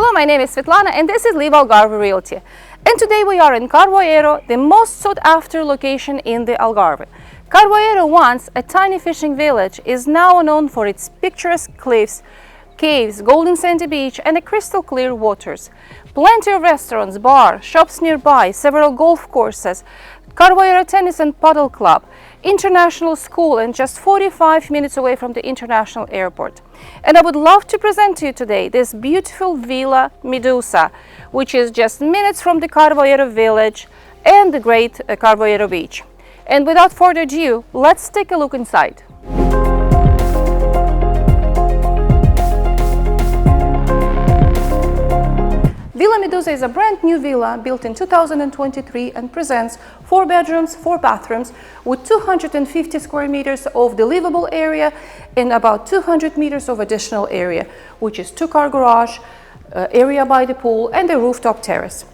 Hello, my name is Svetlana and this is LiveAlgarve Realty. And today we are in Carvoeiro, the most sought after location in the Algarve. Carvoeiro, once a tiny fishing village, is now known for its picturesque cliffs, caves, golden sandy beach and crystal clear waters. Plenty of restaurants, bars, shops nearby, several golf courses, Carvoeiro Tennis and Paddle Club, international school, and just 45 minutes away from the international airport. And I would love to present to you today this beautiful Villa Medusa, which is just minutes from the Carvoeiro village and the great Carvoeiro beach. And without further ado, let's take a look inside. Villa Medusa is a brand new villa built in 2023 and presents 4 bedrooms, 4 bathrooms with 250 square meters of the livable area and about 200 meters of additional area, which is 2-car garage, area by the pool and a rooftop terrace.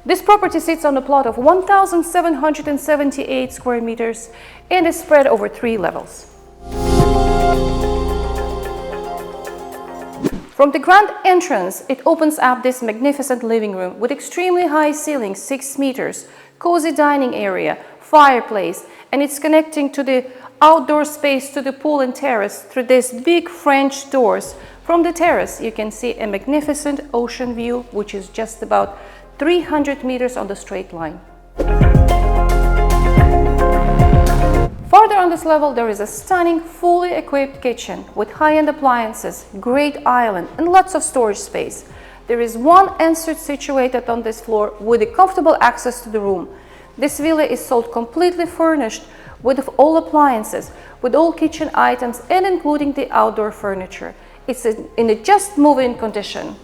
This property sits on a plot of 1,778 square meters and is spread over 3 levels. From the grand entrance, it opens up this magnificent living room with extremely high ceilings, 6 meters, cozy dining area, fireplace, and it's connecting to the outdoor space to the pool and terrace through these big French doors. From the terrace, you can see a magnificent ocean view, which is just about 300 meters on the straight line. Further on this level, there is a stunning, fully equipped kitchen with high-end appliances, great island, and lots of storage space. There is one ensuite situated on this floor with a comfortable access to the room. This villa is sold completely furnished with all appliances, with all kitchen items, and including the outdoor furniture. It's in a just move-in condition.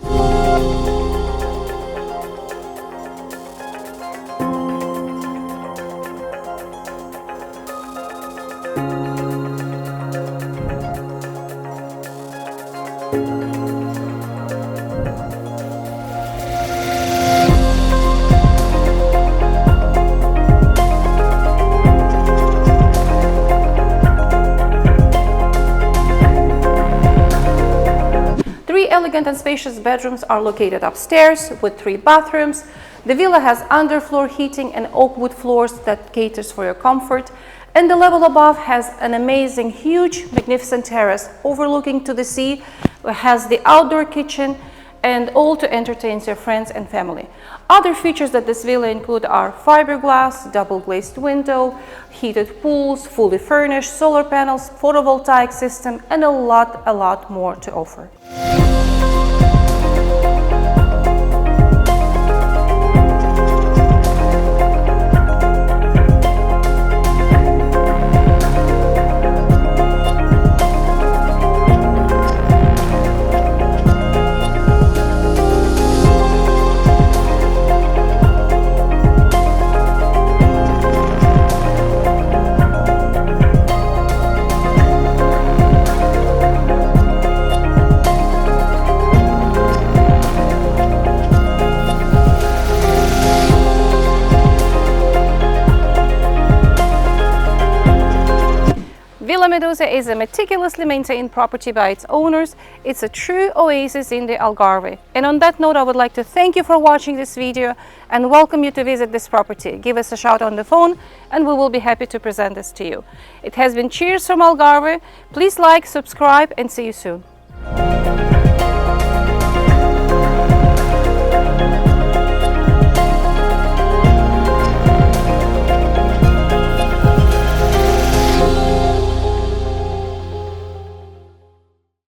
Elegant and spacious bedrooms are located upstairs with 3 bathrooms. The villa has underfloor heating and oak wood floors that caters for your comfort. And the level above has an amazing, huge, magnificent terrace overlooking to the sea. It has the outdoor kitchen and all to entertain your friends and family. Other features that this villa include are fiberglass, double glazed window, heated pools, fully furnished, solar panels, photovoltaic system, and a lot more to offer. Villa Medusa is a meticulously maintained property by its owners. It's a true oasis in the Algarve. And on that note, I would like to thank you for watching this video and welcome you to visit this property. Give us a shout on the phone and we will be happy to present this to you. It has been Cheers from Algarve. Please like, subscribe and see you soon.